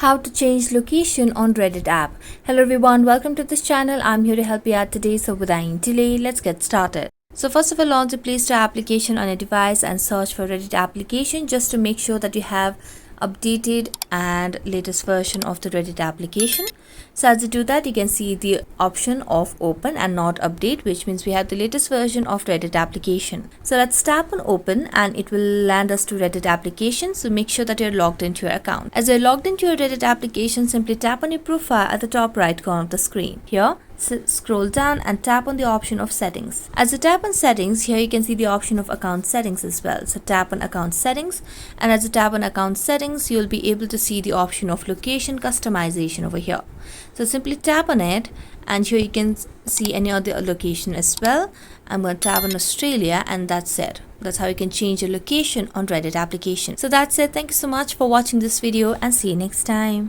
How to change location on Reddit app. Hello everyone, welcome to this channel. I'm here to help you out today, so without any delay, let's get started. So first of all, launch the Play Store application on your device and search for Reddit application just to make sure that you have updated and latest version of the Reddit application. So as you do that, you can see the option of open and not update, which means we have the latest version of Reddit application. So let's tap on open and it will land us to Reddit application. So make sure that you're logged into your account. As you're logged into your Reddit application, simply tap on your profile at the top right corner of the screen. Here, scroll down and tap on the option of settings. As you tap on settings, here you can see the option of account settings as well. So tap on account settings, and as you tap on account settings, you'll be able to see the option of location customization over here. So simply tap on it, and here you can see any other location as well. I'm going to tap on Australia, and that's it. That's how you can change your location on Reddit application. So that's it. Thank you so much for watching this video, and see you next time.